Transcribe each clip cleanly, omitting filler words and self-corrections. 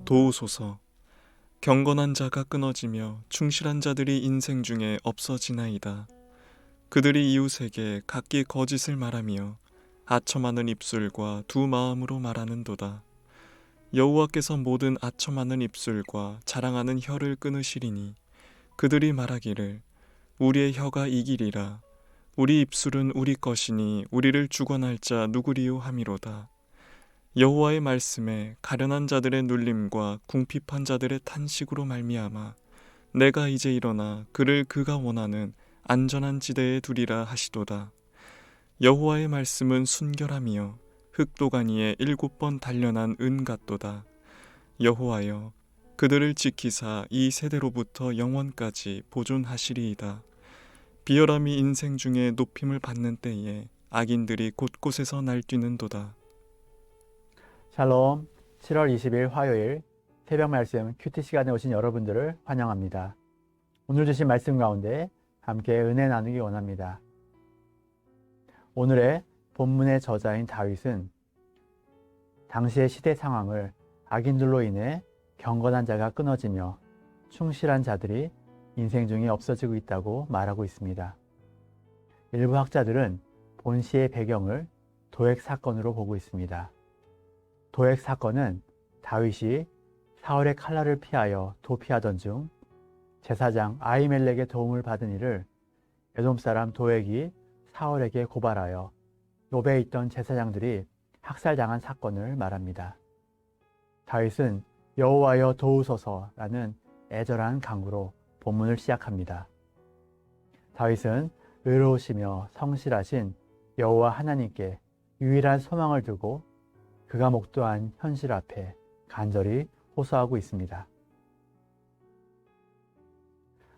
도우소서. 경건한 자가 끊어지며 충실한 자들이 인생 중에 없어지나이다. 그들이 이웃에게 각기 거짓을 말하며 아첨하는 입술과 두 마음으로 말하는도다. 여호와께서 모든 아첨하는 입술과 자랑하는 혀를 끊으시리니 그들이 말하기를 우리의 혀가 이기리라. 우리 입술은 우리 것이니 우리를 주관할 자 누구리요 함이로다. 여호와의 말씀에 가련한 자들의 눌림과 궁핍한 자들의 탄식으로 말미암아 내가 이제 일어나 그를 그가 원하는 안전한 지대에 두리라 하시도다. 여호와의 말씀은 순결하며 흑도가니에 7번 단련한 은 같도다. 여호와여, 그들을 지키사 이 세대로부터 영원까지 보존하시리이다. 비열함이 인생 중에 높임을 받는 때에 악인들이 곳곳에서 날뛰는도다. 샬롬, 7월 20일 화요일 새벽 말씀 큐티 시간에 오신 여러분들을 환영합니다. 오늘 주신 말씀 가운데 함께 은혜 나누기 원합니다. 오늘의 본문의 저자인 다윗은 당시의 시대 상황을 악인들로 인해 경건한 자가 끊어지며 충실한 자들이 인생 중에 없어지고 있다고 말하고 있습니다. 일부 학자들은 본 시의 배경을 도액 사건으로 보고 있습니다. 도액 사건은 다윗이 사울의 칼날을 피하여 도피하던 중 제사장 아히멜렉의 도움을 받은 이를 에돔 사람 도액이 사울에게 고발하여 노베에 있던 제사장들이 학살당한 사건을 말합니다. 다윗은 여호와여 도우소서라는 애절한 간구로 본문을 시작합니다. 다윗은 의로우시며 성실하신 여호와 하나님께 유일한 소망을 두고 그가 목도한 현실 앞에 간절히 호소하고 있습니다.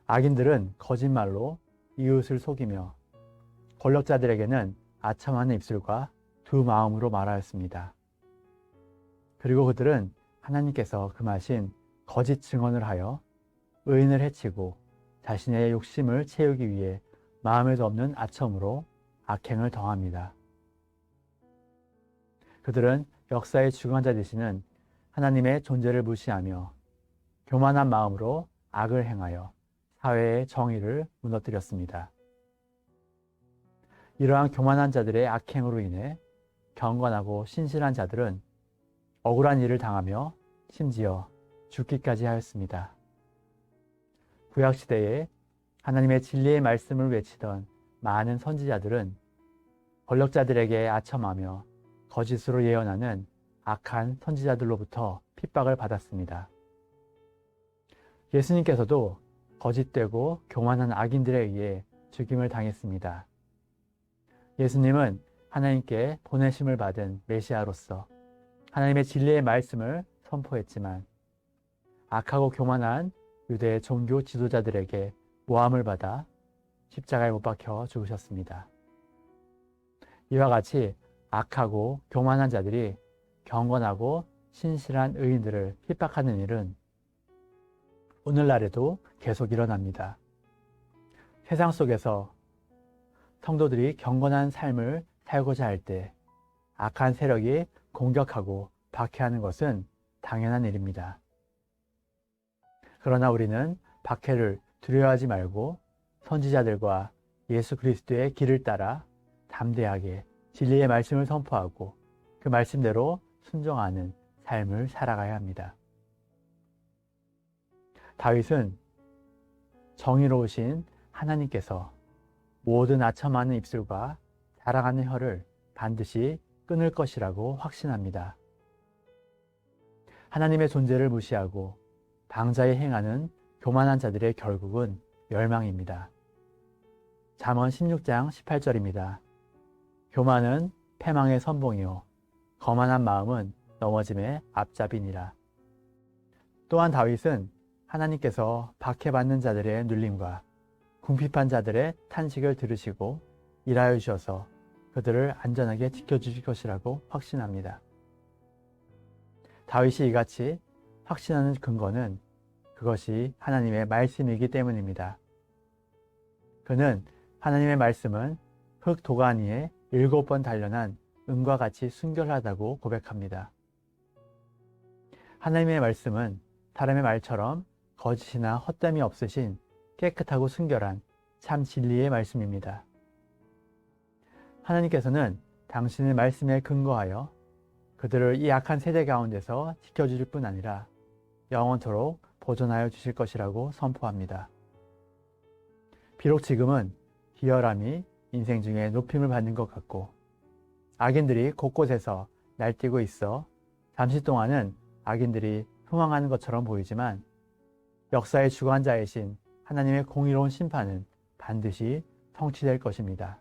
악인들은 거짓말로 이웃을 속이며 권력자들에게는 아첨하는 입술과 두 마음으로 말하였습니다. 그리고 그들은 하나님께서 금하신 거짓 증언을 하여 의인을 해치고 자신의 욕심을 채우기 위해 마음에도 없는 아첨으로 악행을 더합니다. 그들은 역사의 주관자 되시는 하나님의 존재를 무시하며 교만한 마음으로 악을 행하여 사회의 정의를 무너뜨렸습니다. 이러한 교만한 자들의 악행으로 인해 경건하고 신실한 자들은 억울한 일을 당하며 심지어 죽기까지 하였습니다. 구약시대에 하나님의 진리의 말씀을 외치던 많은 선지자들은 권력자들에게 아첨하며 거짓으로 예언하는 악한 선지자들로부터 핍박을 받았습니다. 예수님께서도 거짓되고 교만한 악인들에 의해 죽임을 당했습니다. 예수님은 하나님께 보내심을 받은 메시아로서 하나님의 진리의 말씀을 선포했지만 악하고 교만한 유대 종교 지도자들에게 모함을 받아 십자가에 못 박혀 죽으셨습니다. 이와 같이 악하고 교만한 자들이 경건하고 신실한 의인들을 핍박하는 일은 오늘날에도 계속 일어납니다. 세상 속에서 성도들이 경건한 삶을 살고자 할 때 악한 세력이 공격하고 박해하는 것은 당연한 일입니다. 그러나 우리는 박해를 두려워하지 말고 선지자들과 예수 그리스도의 길을 따라 담대하게 진리의 말씀을 선포하고 그 말씀대로 순종하는 삶을 살아가야 합니다. 다윗은 정의로우신 하나님께서 모든 아첨하는 입술과 자랑하는 혀를 반드시 끊을 것이라고 확신합니다. 하나님의 존재를 무시하고 방자에 행하는 교만한 자들의 결국은 멸망입니다. 잠언 16장 18절입니다. 교만은 패망의 선봉이요 거만한 마음은 넘어짐의 앞잡이니라. 또한 다윗은 하나님께서 박해받는 자들의 눌림과 궁핍한 자들의 탄식을 들으시고 일하여 주셔서 그들을 안전하게 지켜주실 것이라고 확신합니다. 다윗이 이같이 확신하는 근거는 그것이 하나님의 말씀이기 때문입니다. 그는 하나님의 말씀은 흙 도가니에 7번 단련한 은과 같이 순결하다고 고백합니다. 하나님의 말씀은 사람의 말처럼 거짓이나 헛됨이 없으신 깨끗하고 순결한 참 진리의 말씀입니다. 하나님께서는 당신의 말씀에 근거하여 그들을 이 악한 세대 가운데서 지켜주실 뿐 아니라 영원토록 보존하여 주실 것이라고 선포합니다. 비록 지금은 비열함이 인생 중에 높임을 받는 것 같고 악인들이 곳곳에서 날뛰고 있어 잠시 동안은 악인들이 흥황하는 것처럼 보이지만 역사의 주관자이신 하나님의 공의로운 심판은 반드시 성취될 것입니다.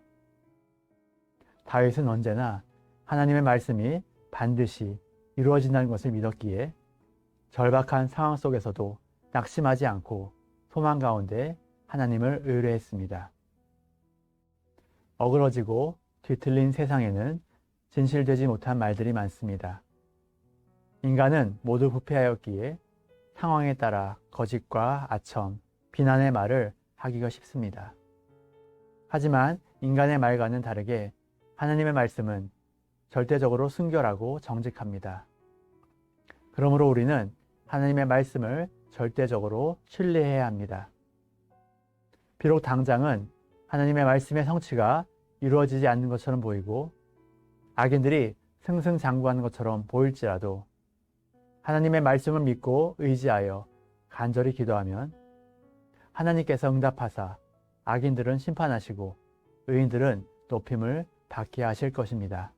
다윗은 언제나 하나님의 말씀이 반드시 이루어진다는 것을 믿었기에 절박한 상황 속에서도 낙심하지 않고 소망 가운데 하나님을 의뢰했습니다. 어그러지고 뒤틀린 세상에는 진실되지 못한 말들이 많습니다. 인간은 모두 부패하였기에 상황에 따라 거짓과 아첨, 비난의 말을 하기가 쉽습니다. 하지만 인간의 말과는 다르게 하나님의 말씀은 절대적으로 순결하고 정직합니다. 그러므로 우리는 하나님의 말씀을 절대적으로 신뢰해야 합니다. 비록 당장은 하나님의 말씀의 성취가 이루어지지 않는 것처럼 보이고 악인들이 승승장구하는 것처럼 보일지라도 하나님의 말씀을 믿고 의지하여 간절히 기도하면 하나님께서 응답하사 악인들은 심판하시고 의인들은 높임을 받게 하실 것입니다.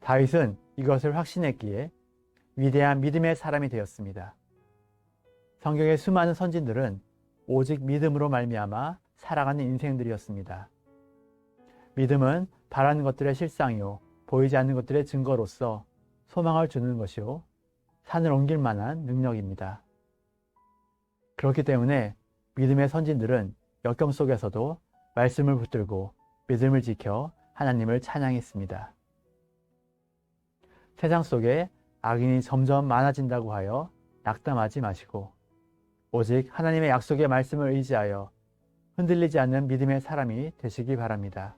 다윗은 이것을 확신했기에 위대한 믿음의 사람이 되었습니다. 성경의 수많은 선진들은 오직 믿음으로 말미암아 살아가는 인생들이었습니다. 믿음은 바라는 것들의 실상이요 보이지 않는 것들의 증거로서 소망을 주는 것이요 산을 옮길 만한 능력입니다. 그렇기 때문에 믿음의 선진들은 역경 속에서도 말씀을 붙들고 믿음을 지켜 하나님을 찬양했습니다. 세상 속에 악인이 점점 많아진다고 하여 낙담하지 마시고 오직 하나님의 약속의 말씀을 의지하여 흔들리지 않는 믿음의 사람이 되시기 바랍니다.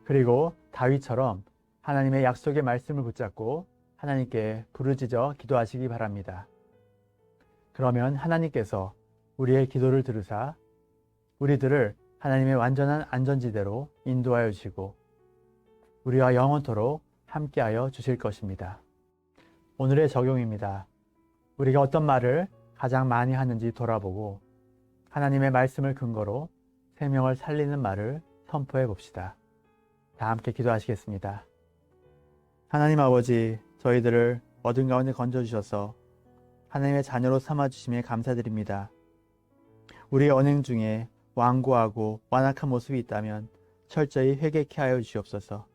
그리고 다윗처럼 하나님의 약속의 말씀을 붙잡고 하나님께 부르짖어 기도하시기 바랍니다. 그러면 하나님께서 우리의 기도를 들으사 우리들을 하나님의 완전한 안전지대로 인도하여 주시고 우리와 영원토록 함께하여 주실 것입니다. 오늘의 적용입니다. 우리가 어떤 말을 가장 많이 하는지 돌아보고 하나님의 말씀을 근거로 생명을 살리는 말을 선포해 봅시다. 다 함께 기도하시겠습니다. 하나님 아버지, 저희들을 어둠 가운데 건져주셔서 하나님의 자녀로 삼아주심에 감사드립니다. 우리의 언행 중에 완고하고 완악한 모습이 있다면 철저히 회개케 하여 주시옵소서.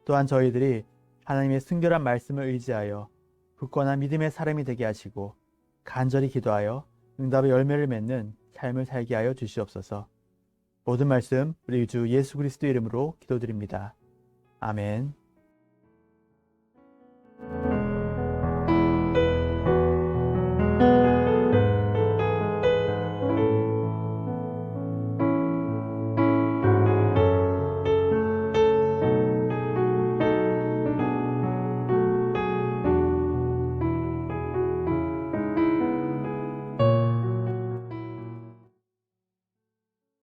또한 저희들이 하나님의 순결한 말씀을 의지하여 굳건한 믿음의 사람이 되게 하시고 간절히 기도하여 응답의 열매를 맺는 삶을 살게 하여 주시옵소서. 모든 말씀 우리 주 예수 그리스도 이름으로 기도드립니다. 아멘.